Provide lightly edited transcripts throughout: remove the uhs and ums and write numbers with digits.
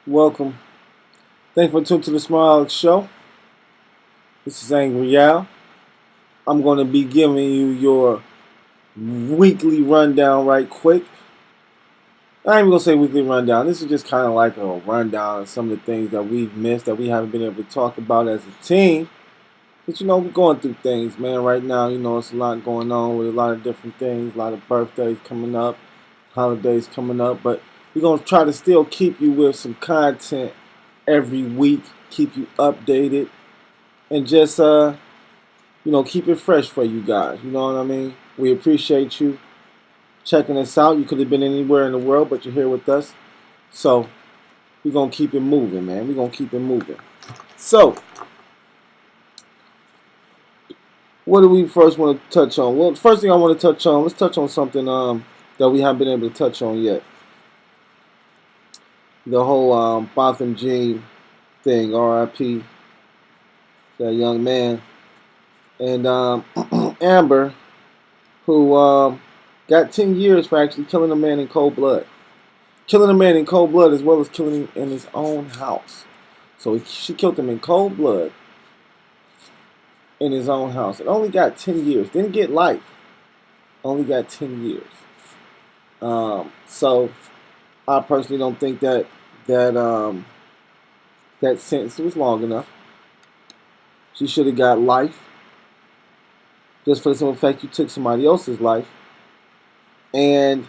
Welcome. Thanks for tuning to the Smartalecs show. This is Angry Al. I'm going to be giving you your weekly rundown right quick. I ain't even going to say weekly rundown. This is just kind of like a rundown of some of the things that we've missed that we haven't been able to talk about as a team. But we're going through things, man. Right now, it's a lot going on with a lot of different things, a lot of birthdays coming up, holidays coming up. But we're going to try to still keep you with some content every week, keep you updated, and just keep it fresh for you guys. You know what I mean? We appreciate you checking us out. You could have been anywhere in the world, but you're here with us. So we're gonna keep it moving, man. We're gonna keep it moving. So what do we first want to touch on? Well, the first thing I want to touch on, let's touch on something that we haven't been able to touch on yet. The whole Botham Jean thing, R.I.P. that young man. And Amber, who got 10 years for actually killing a man in cold blood. Killing a man in cold blood as well as killing him in his own house. So she killed him in cold blood in his own house. It only got 10 years. Didn't get life. Only got 10 years. So I personally don't think that sentence was long enough. She should have got life. Just for the simple fact you took somebody else's life. And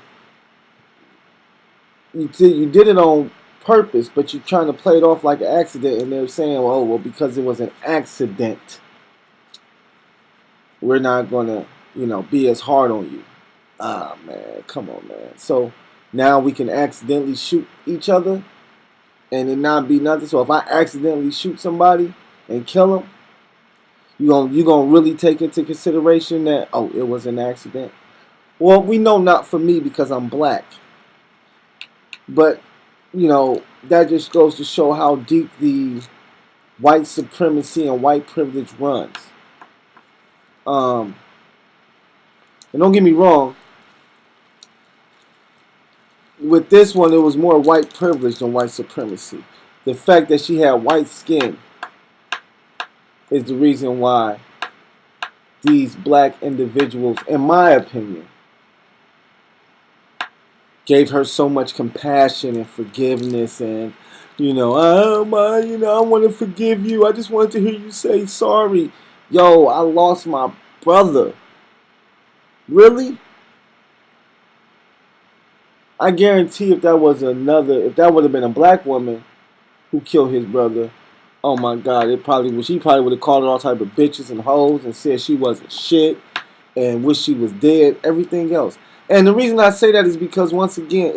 you did it on purpose, but you're trying to play it off like an accident. And they're saying, well, because it was an accident, we're not going to, be as hard on you. Ah, man, come on, man. So now we can accidentally shoot each other and it not be nothing. So if I accidentally shoot somebody and kill them, you gonna really take into consideration that, it was an accident? Well, we know not for me because I'm black. But, that just goes to show how deep the white supremacy and white privilege runs. And don't get me wrong, with this one, it was more white privilege than white supremacy. The fact that she had white skin is the reason why these black individuals, in my opinion, gave her so much compassion and forgiveness and, I want to forgive you. I just wanted to hear you say sorry. Yo, I lost my brother. Really? I guarantee if that would have been a black woman who killed his brother, oh my God, she probably would have called her all type of bitches and hoes and said she wasn't shit and wish she was dead, everything else. And the reason I say that is because once again,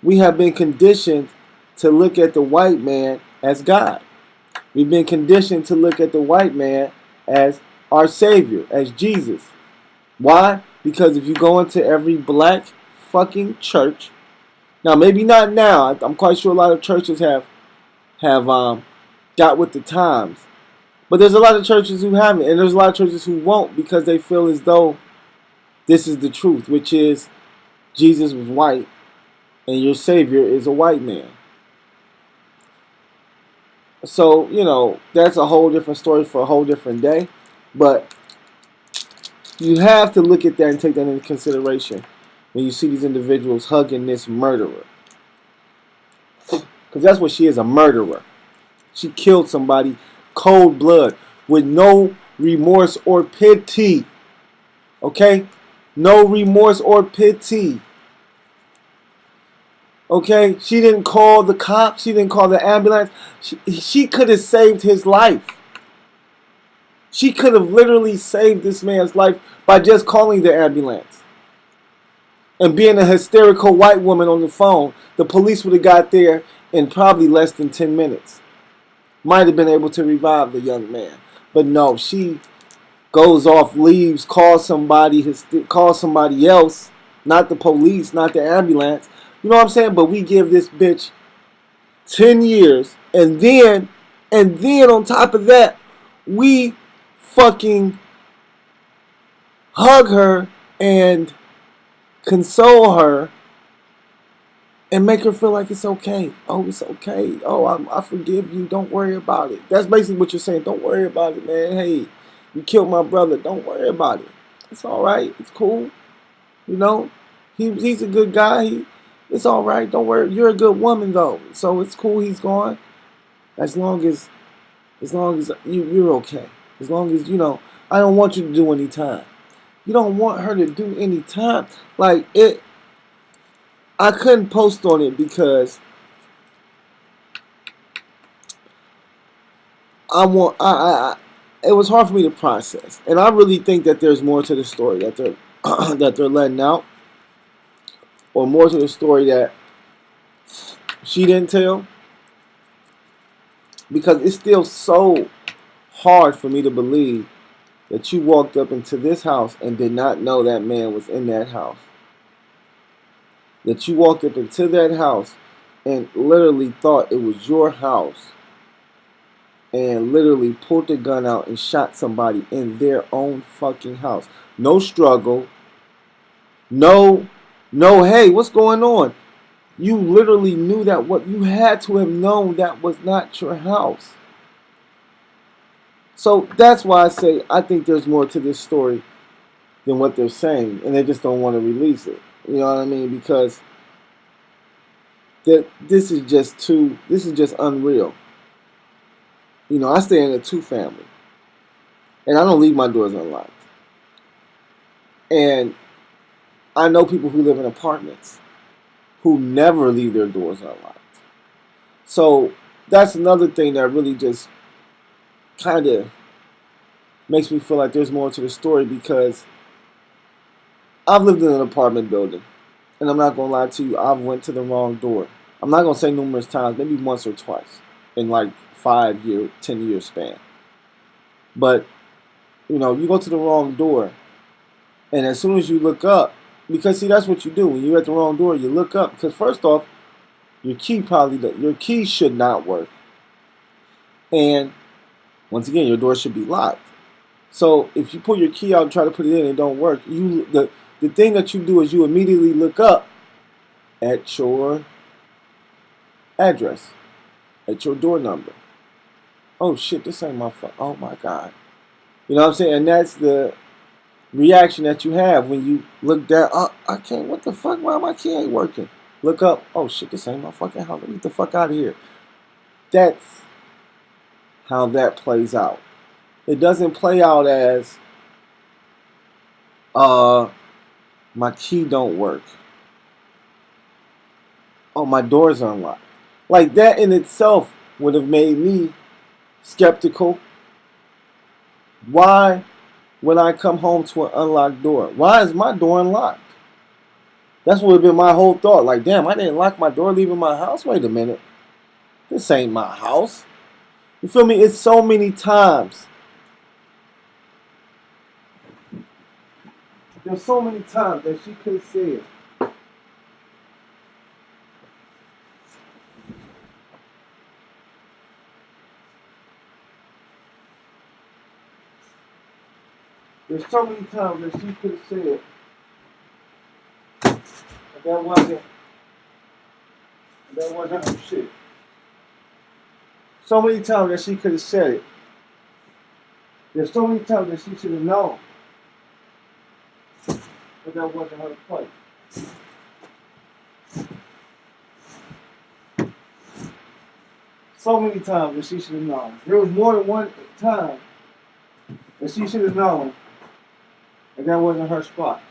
we have been conditioned to look at the white man as God. We've been conditioned to look at the white man as our Savior, as Jesus. Why? Because if you go into every black fucking church, now maybe not now, I'm quite sure a lot of churches have got with the times, but there's a lot of churches who haven't, and there's a lot of churches who won't because they feel as though this is the truth, which is Jesus was white and your Savior is a white man. So, that's a whole different story for a whole different day. But you have to look at that and take that into consideration when you see these individuals hugging this murderer. Because that's what she is, a murderer. She killed somebody cold blood with no remorse or pity. Okay? No remorse or pity. Okay? She didn't call the cops. She didn't call the ambulance. She could have saved his life. She could have literally saved this man's life by just calling the ambulance. And being a hysterical white woman on the phone, the police would have got there in probably less than 10 minutes. Might have been able to revive the young man. But no, she goes off, leaves, calls somebody else, not the police, not the ambulance. You know what I'm saying? But we give this bitch 10 years, and then on top of that, we fucking hug her and console her and make her feel like it's okay. Oh, it's okay. Oh, I forgive you. Don't worry about it. That's basically what you're saying. Don't worry about it, man. Hey, you killed my brother. Don't worry about it. It's all right. It's cool. You know, he's a good guy. It's all right. Don't worry. You're a good woman though, so it's cool. He's gone. As long as you're okay. As long as I don't want you to do any time. You don't want her to do any time. Like it. I couldn't post on it because it was hard for me to process, and I really think that there's more to the story that they're that they're letting out, or more to the story that she didn't tell, because it's still so hard for me to believe that you walked up into this house and did not know that man was in that house. That you walked up into that house and literally thought it was your house and literally pulled the gun out and shot somebody in their own fucking house. No struggle. No, hey, what's going on? You literally knew that what you had to have known that was not your house. So that's why I say I think there's more to this story than what they're saying, and they just don't want to release it. You know what I mean? Because this is just unreal. You know, I stay in a 2-family, and I don't leave my doors unlocked. And I know people who live in apartments who never leave their doors unlocked. So that's another thing that really just kind of makes me feel like there's more to the story, because I've lived in an apartment building, and I'm not going to lie to you, I've went to the wrong door. I'm not going to say numerous times, maybe once or twice in like 5-year, 10-year span. But, you go to the wrong door, and as soon as you look up, because see, that's what you do. When you're at the wrong door, you look up, because first off, your key should not work. And once again, your door should be locked. So if you pull your key out and try to put it in and it don't work, the thing that you do is you immediately look up at your address, at your door number. Oh shit, this ain't my phone. Oh my God. You know what I'm saying? And that's the reaction that you have when you look down. Oh, I can't, what the fuck? Why my key ain't working? Look up. Oh shit, this ain't my fucking house. Let me get the fuck out of here. That's how that plays out. It doesn't play out as my key don't work. Oh, my door's unlocked. Like that in itself would have made me skeptical. Why, when I come home to an unlocked door, why is my door unlocked? That's what would have been my whole thought. Like, damn, I didn't lock my door leaving my house. Wait a minute. This ain't my house. You feel me? It's so many times. There's so many times that she could have said, there's so many times that she could have said that wasn't her shit. So many times that she could have said it. There's so many times that she should have known that wasn't her place. So many times that she should have known. There was more than one time that she should have known that wasn't her spot.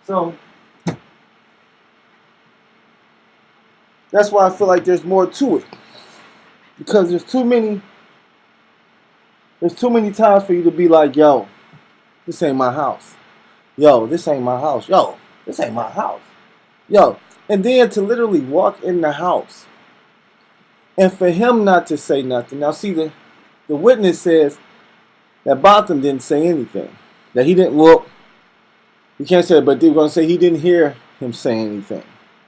So that's why I feel like there's more to it. Because there's too many times for you to be like, yo, this ain't my house. Yo, this ain't my house. Yo, this ain't my house. Yo, and then to literally walk in the house and for him not to say nothing. Now see, the witness says that Botham didn't say anything. That he didn't, well, you can't say it, but they're going to say he didn't hear him say anything.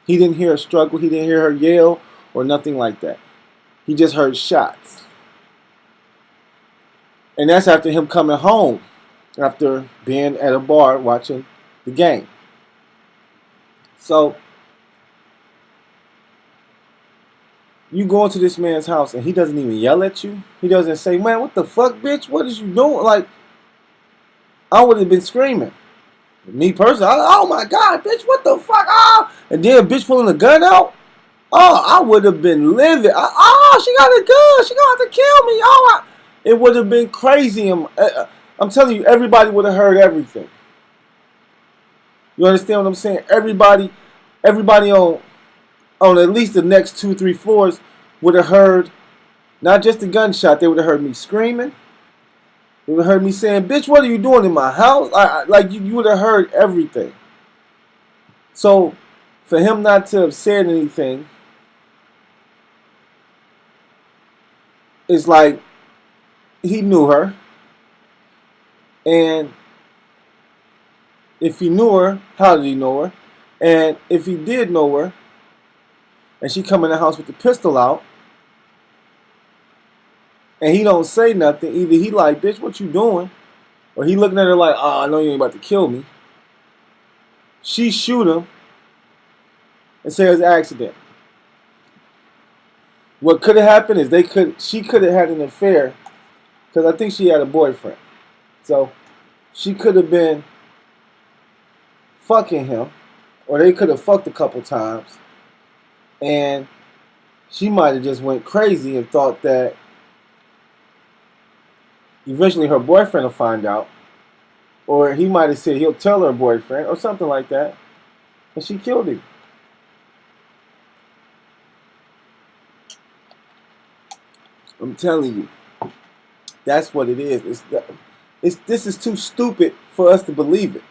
He didn't hear a struggle. He didn't hear her yell or nothing like that. He just heard shots. And that's after him coming home, after being at a bar watching the game. So You go into this man's house and he doesn't even yell at you. He doesn't say, man, what the fuck, bitch? What is you doing? Like, I would have been screaming. Me personally, oh my God, bitch, what the fuck? Ah! And then a bitch pulling a gun out. Oh, I would have been livid. Oh, she got a gun. She gonna have to kill me. Oh, it would have been crazy. I'm telling you, everybody would have heard everything. You understand what I'm saying? Everybody on at least the next 2-3 floors would have heard not just the gunshot. They would have heard me screaming. They would have heard me saying, "Bitch, what are you doing in my house?" Like you would have heard everything. So, for him not to have said anything, it's like he knew her, and if he knew her, how did he know her? And if he did know her, and she come in the house with the pistol out, and he don't say nothing, either he like, bitch, what you doing? Or he looking at her like, oh, I know you ain't about to kill me. She shoot him and say it's an accident. What could have happened is she could have had an affair, because I think she had a boyfriend. So she could have been fucking him, or they could have fucked a couple times, and she might have just went crazy and thought that eventually her boyfriend will find out, or he might have said he'll tell her boyfriend or something like that, and she killed him. I'm telling you, that's what it is. This is too stupid for us to believe it.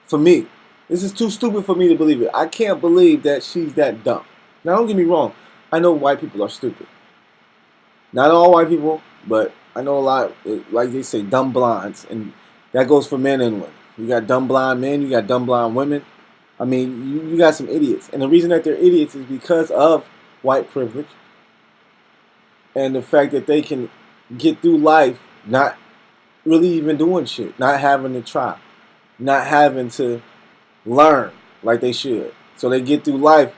For me, this is too stupid for me to believe it. I can't believe that she's that dumb. Now, don't get me wrong. I know white people are stupid. Not all white people, but I know a lot, like they say, dumb blinds. And that goes for men and women. You got dumb blind men, you got dumb blind women. I mean, you got some idiots. And the reason that they're idiots is because of white privilege. And the fact that they can get through life not really even doing shit. Not having to try. Not having to learn like they should. So they get through life,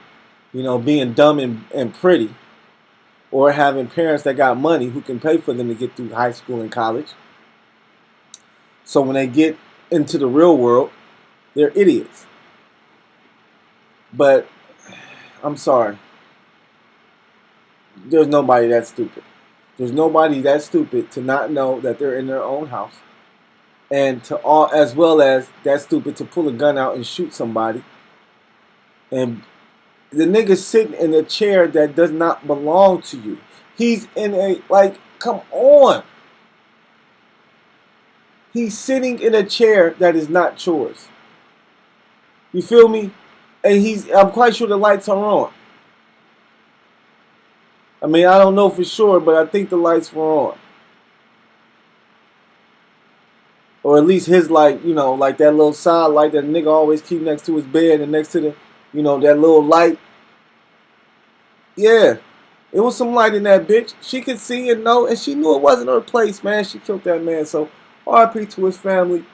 being dumb and pretty. Or having parents that got money who can pay for them to get through high school and college. So when they get into the real world, they're idiots. But I'm sorry. There's nobody that stupid. There's nobody that stupid to not know that they're in their own house. And as well as that stupid to pull a gun out and shoot somebody. And the nigga's sitting in a chair that does not belong to you. He's in come on. He's sitting in a chair that is not yours. You feel me? And I'm quite sure the lights are on. I mean, I don't know for sure, but I think the lights were on. Or at least his light, like that little side light that a nigga always keep next to his bed and next to the, that little light. Yeah. It was some light in that bitch. She could see and know, and she knew it wasn't her place, man. She killed that man. So, RIP to his family.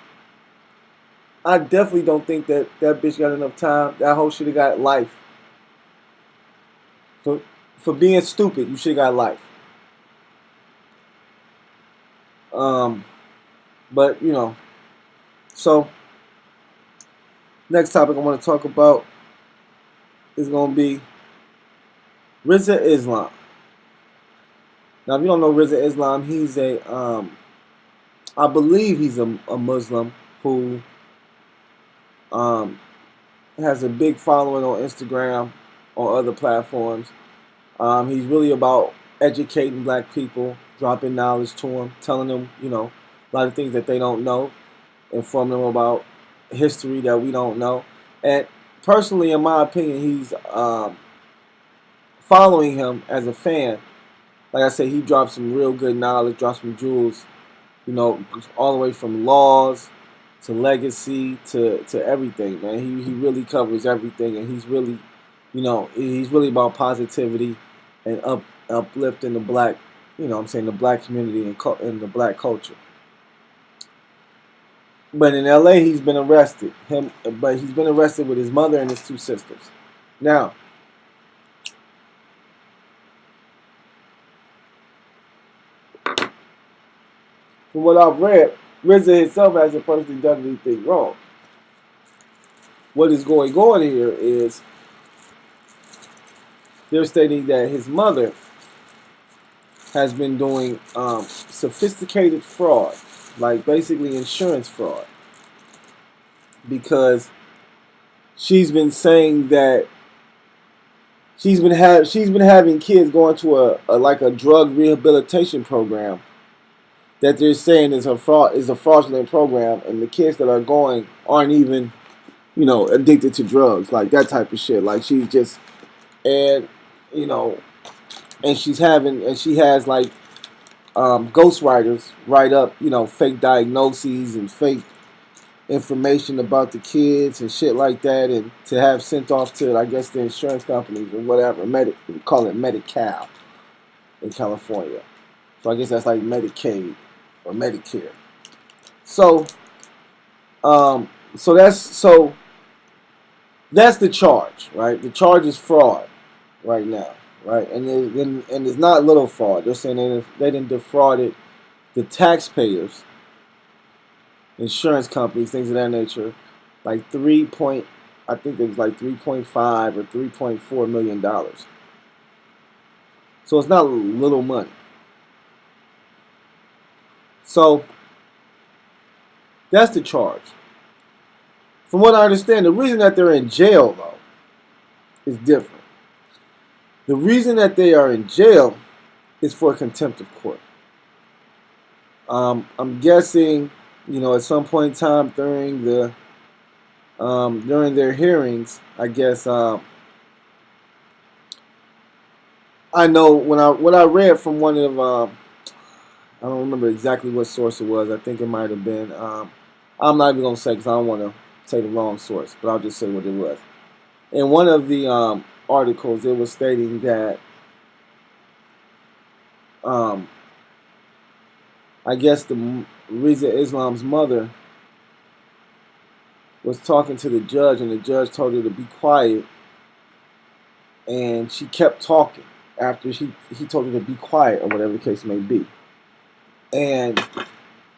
I definitely don't think that bitch got enough time. That hoe should have got life. For being stupid, you should have got life. But, so, next topic I want to talk about is going to be Rizza Islam. Now, if you don't know Rizza Islam, he's I believe he's a Muslim who has a big following on Instagram, on other platforms. He's really about educating black people, dropping knowledge to them, telling them, a lot of things that they don't know, informing them about history that we don't know. And personally, in my opinion, he's following him as a fan. Like I said, he dropped some real good knowledge, dropped some jewels, all the way from laws to legacy to everything, man. He really covers everything, and he's really, he's really about positivity and uplifting the black, the black community and the black culture. But in LA, he's been arrested. But he's been arrested with his mother and his two sisters. Now, from what I've read, Rizza himself hasn't personally done anything wrong. What is going on here is they're stating that his mother has been doing sophisticated fraud, like basically insurance fraud, because she's been saying that she's been having kids going to a drug rehabilitation program that they're saying is a fraudulent program, and the kids that are going aren't even addicted to drugs, like that type of shit. Like she's just and you know and she has like ghostwriters write up fake diagnoses and fake information about the kids and shit like that, and to have sent off to, I guess, the insurance companies or whatever. We call it Medi-Cal in California. So I guess that's like Medicaid or Medicare. So, that's the charge, right? The charge is fraud right now, right? And it's not little fraud. They're saying they didn't defrauded the taxpayers, insurance companies, things of that nature, like I think it was like $3.5 or $3.4 million. So it's not little money. So that's the charge. From what I understand, the reason that they're in jail, though, is different. The reason that they are in jail is for contempt of court. I'm guessing, at some point in time during their hearings, I guess, I know when I read from one of, I don't remember exactly what source it was. I think it might have been, I'm not even going to say because I don't want to say the wrong source, but I'll just say what it was. In one of the articles, it was stating that I guess the Rizza Islam's mother was talking to the judge, and the judge told her to be quiet, and she kept talking after he told her to be quiet, or whatever the case may be. And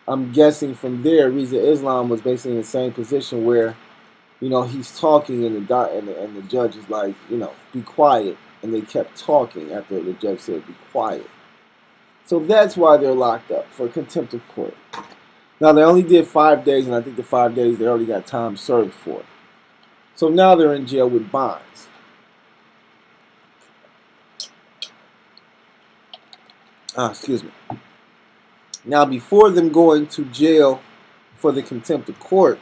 I'm guessing from there, Rizza Islam was basically in the same position where, he's talking, and the judge is like, be quiet, and they kept talking after the judge said be quiet. So that's why they're locked up, for contempt of court. Now, they only did 5 days, and I think the 5 days they already got time served for. So now they're in jail with bonds. Excuse me. Now, before them going to jail for the contempt of court,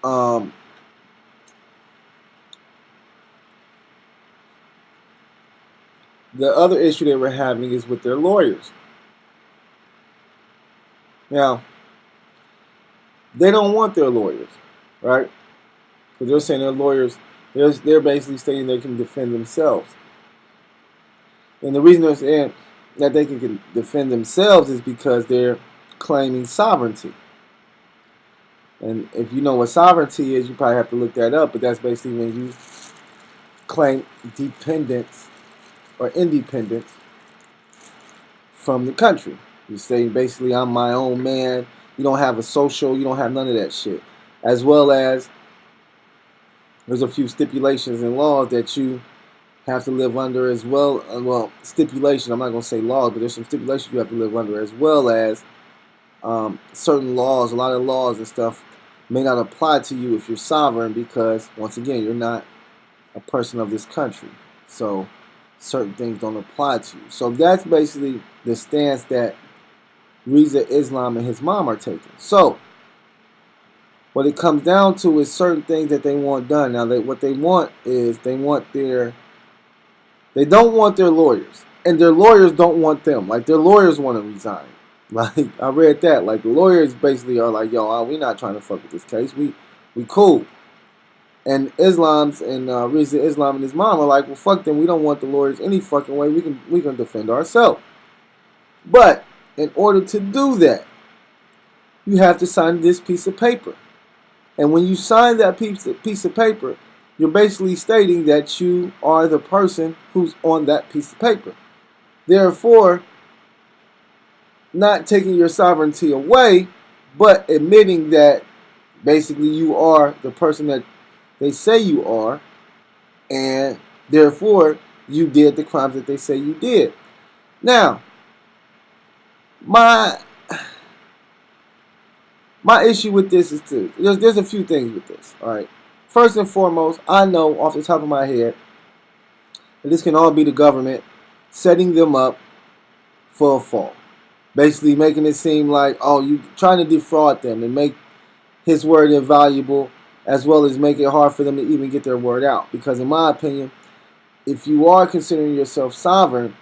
the other issue they were having is with their lawyers. Now, they don't want their lawyers, right? Because they're saying their lawyers, they're basically stating they can defend themselves. And the reason they're saying that they can defend themselves is because they're claiming sovereignty. And if you know what sovereignty is, you probably have to look that up, but that's basically when you claim dependence or independence from the country. You say basically, I'm my own man. You don't have a social, you don't have none of that shit. As well as there's a few stipulations and laws that you have to live under as well. Well, stipulation, I'm not going to say laws, but there's some stipulations you have to live under, as well as certain laws, a lot of laws and stuff may not apply to you if you're sovereign, because once again, you're not a person of this country. So certain things don't apply to you. So that's basically the stance that Rizza Islam and his mom are taking. So what it comes down to is certain things that they want done. Now, what they want is they don't want their lawyers, and their lawyers don't want them. Like, their lawyers want to resign. Like, I read that. Like, the lawyers basically are like, yo, we're not trying to fuck with this case. We cool. And Rizza Islam and his mom are like, well, fuck them. We don't want the lawyers any fucking way. We can defend ourselves. But in order to do that, you have to sign this piece of paper. And when you sign that piece of paper, you're basically stating that you are the person who's on that piece of paper. Therefore, not taking your sovereignty away, but admitting that basically you are the person that they say you are, and therefore you did the crimes that they say you did. Now, my issue with this is there's a few things with this. All right, first and foremost, I know off the top of my head that this can all be the government setting them up for a fall, basically making it seem like, oh, you trying to defraud them and make his word invaluable, as well as make it hard for them to even get their word out. Because in my opinion, if you are considering yourself sovereign,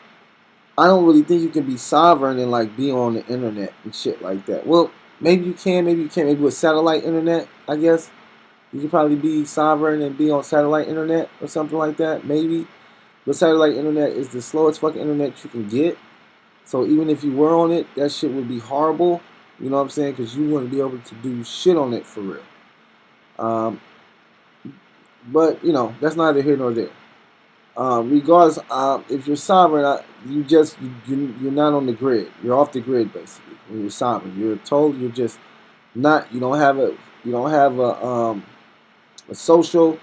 I don't really think you can be sovereign and like be on the internet and shit like that. Well, maybe you can, maybe you can't. Maybe with satellite internet, I guess you could probably be sovereign and be on satellite internet or something like that. Maybe, but satellite internet is the slowest fucking internet you can get. So even if you were on it, that shit would be horrible. You know what I'm saying? Because you wouldn't be able to do shit on it for real. But you know, that's neither here nor there. Regardless, if you're sovereign, you're not on the grid. You're off the grid basically. When you're sovereign, you're told you're just not. You don't have a social,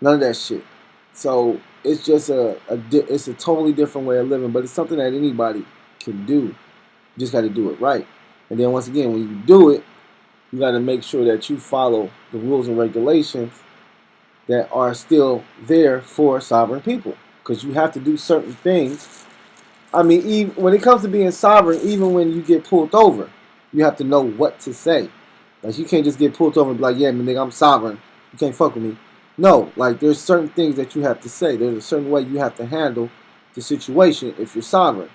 none of that shit. So it's just it's a totally different way of living. But it's something that anybody can do. You just got to do it right. And then once again, when you do it, you got to make sure that you follow the rules and regulations that are still there for sovereign people, because you have to do certain things. I mean, even when it comes to being sovereign, even when you get pulled over, you have to know what to say. Like, you can't just get pulled over and be like, yeah, man, nigga, I'm sovereign. You can't fuck with me. No, like, there's certain things that you have to say. There's a certain way you have to handle the situation if you're sovereign.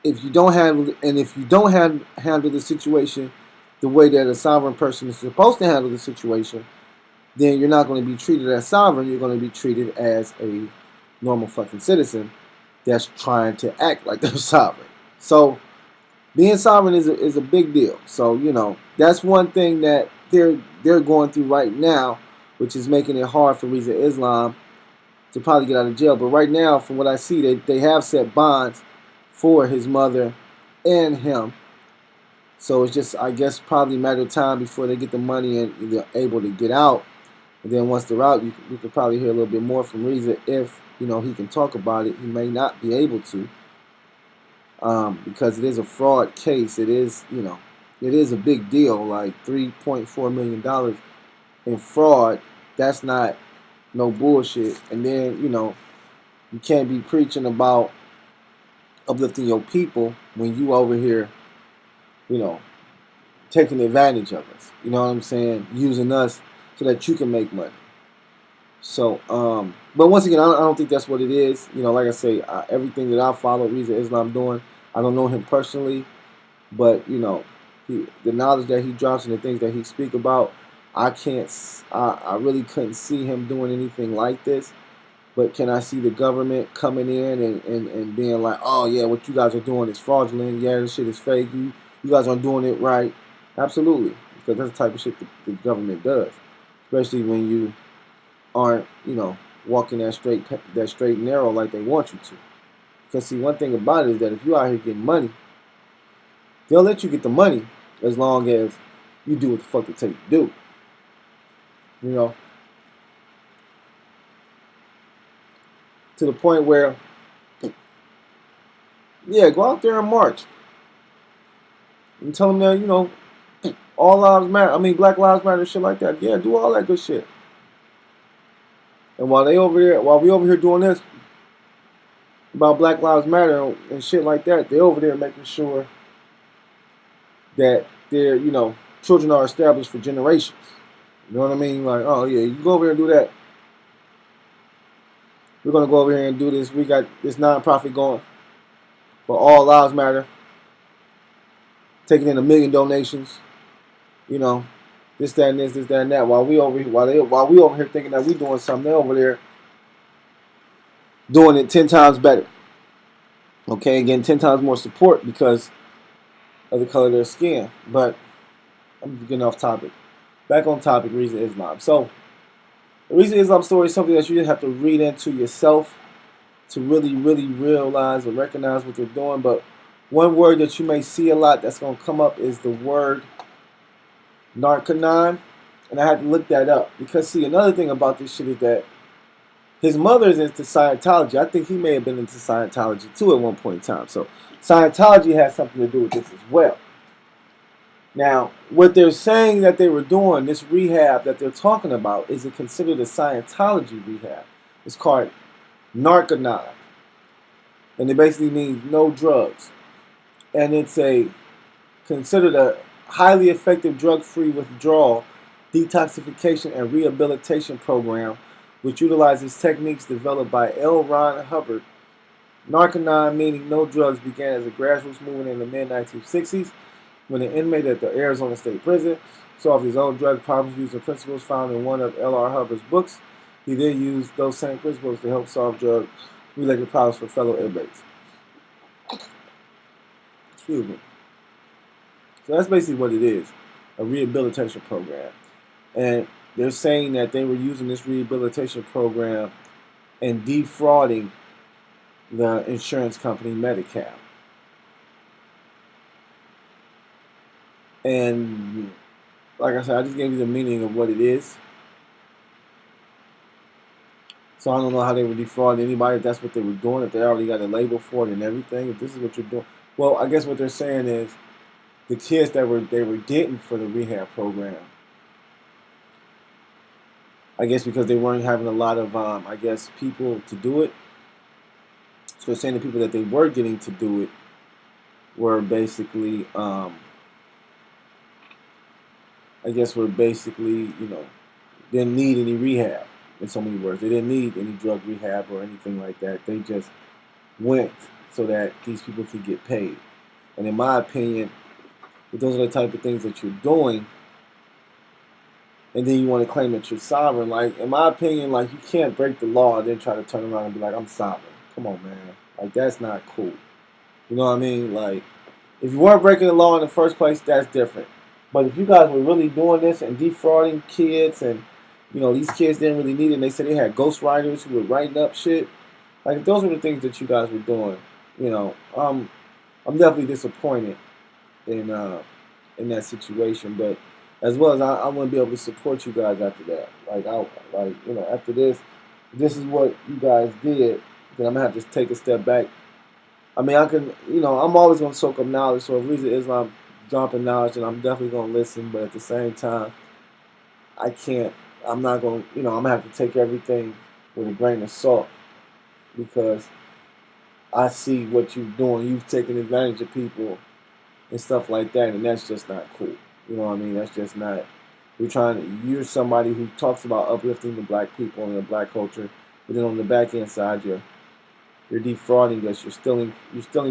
If you don't handle the situation the way that a sovereign person is supposed to handle the situation, then you're not going to be treated as sovereign. You're going to be treated as a normal fucking citizen that's trying to act like they're sovereign. So being sovereign is a big deal. So, you know, that's one thing that they're going through right now, which is making it hard for Rizza Islam to probably get out of jail. But right now, from what I see, they have set bonds for his mother and him. So it's just, I guess, probably a matter of time before they get the money and they're able to get out. And then once they're out, we could probably hear a little bit more from Rizza if, you know, he can talk about it. He may not be able to, because it is a fraud case. It is, you know, it is a big deal. Like $3.4 million in fraud. That's not no bullshit. And then, you know, you can't be preaching about uplifting your people when you over here, you know, taking advantage of us. You know what I'm saying? Using us so that you can make money. So, but once again, I don't think that's what it is. You know, like I say, everything that I follow Rizza Islam doing, I don't know him personally, but you know, the knowledge that he drops and the things that he speak about, I really couldn't see him doing anything like this. But can I see the government coming in and being like, oh yeah, what you guys are doing is fraudulent. Yeah, this shit is fake. You guys aren't doing it right. Absolutely, because that's the type of shit the government does, especially when you aren't, you know, walking that straight and narrow like they want you to. Because see, one thing about it is that if you out here getting money, they'll let you get the money as long as you do what the fuck it takes to do. You know, to the point where, yeah, go out there and march and tell them that, you know, all lives matter. I mean, Black Lives Matter, shit like that. Yeah, do all that good shit. And while we over here doing this about Black Lives Matter and shit like that, they over there making sure that their, you know, children are established for generations. You know what I mean? Like, oh yeah, you go over here and do that. We're gonna go over here and do this. We got this nonprofit going for All Lives Matter, taking in 1 million donations. You know, this, that, and this, that, and that. While we over here thinking that we doing something, they're over there doing it 10 times better. Okay, getting 10 times more support because of the color of their skin. But I'm getting off topic. Back on topic, Rizza Islam. So, the Rizza Islam story is something that you just have to read into yourself to really, really realize and recognize what they're doing. But One word that you may see a lot that's going to come up is the word narconon. And I had to look that up. Because, see, another thing about this shit is that his mother is into Scientology. I think he may have been into Scientology too at one point in time. So Scientology has something to do with this as well. Now, what they're saying that they were doing, this rehab that they're talking about, is it considered a Scientology rehab? It's called narconon. And it basically means no drugs. And it's considered a highly effective drug-free withdrawal, detoxification, and rehabilitation program which utilizes techniques developed by L. Ron Hubbard. Narconon, meaning no drugs, began as a grassroots movement in the mid-1960s when an inmate at the Arizona State Prison solved his own drug problems using principles found in one of L.R. Hubbard's books. He then used those same principles to help solve drug-related problems for fellow inmates. Excuse me. So that's basically what it is, a rehabilitation program. And they're saying that they were using this rehabilitation program and defrauding the insurance company Medi-Cal. And like I said, I just gave you the meaning of what it is. So I don't know how they would defraud anybody if that's what they were doing, if they already got a label for it and everything. If this is what you're doing. Well, I guess what they're saying is the kids that they were getting for the rehab program, I guess because they weren't having a lot of, people to do it. So they're saying the people that they were getting to do it were basically, didn't need any rehab, in so many words. They didn't need any drug rehab or anything like that. They just went so that these people could get paid. And in my opinion, if those are the type of things that you're doing, and then you want to claim that you're sovereign, like, in my opinion, like, you can't break the law and then try to turn around and be like, I'm sovereign. Come on, man. Like, that's not cool. You know what I mean? Like, if you weren't breaking the law in the first place, that's different. But if you guys were really doing this and defrauding kids and, these kids didn't really need it, and they said they had ghostwriters who were writing up shit, like, if those were the things that you guys were doing, I'm definitely disappointed in that situation. But as well as I want to be able to support you guys after that. After this is what you guys did, then I'm going to have to take a step back. I mean, I can, I'm always going to soak up knowledge. So if Rizza Islam dropping knowledge, then I'm definitely going to listen. But at the same time, I'm not going to, I'm going to have to take everything with a grain of salt because I see what you're doing. You've taken advantage of people and stuff like that, and that's just not cool. You know what I mean? That's just not. You're somebody who talks about uplifting the black people and the black culture, but then on the back end side, you're defrauding us. You're stealing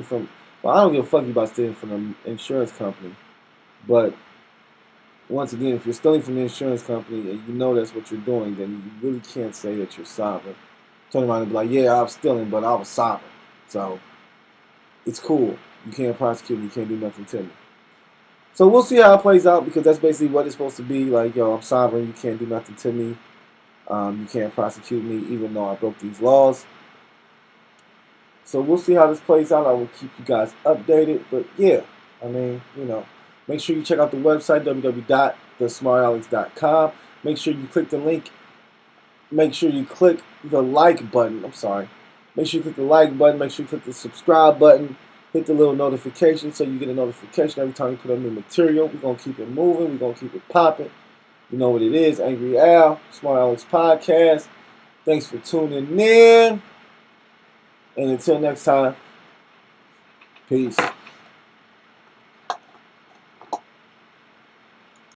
from. Well, I don't give a fuck about stealing from an insurance company, but once again, if you're stealing from the insurance company and you know that's what you're doing, then you really can't say that you're sovereign. Turn around and be like, yeah, I was stealing, but I was sovereign. So it's cool. You can't prosecute me. You can't do nothing to me. So we'll see how it plays out because that's basically what it's supposed to be. Like, yo, I'm sovereign. You can't do nothing to me. You can't prosecute me even though I broke these laws. So we'll see how this plays out. I will keep you guys updated. But yeah, I mean, make sure you check out the website, www.thesmartalecs.com. Make sure you click the link. Make sure you click the like button. I'm sorry. Make sure you click the like button. Make sure you click the subscribe button. Hit the little notification so you get a notification every time you put up new material. We're going to keep it moving. We're going to keep it popping. You know what it is. Angry Al, Smartalecs Podcast. Thanks for tuning in. And until next time, peace.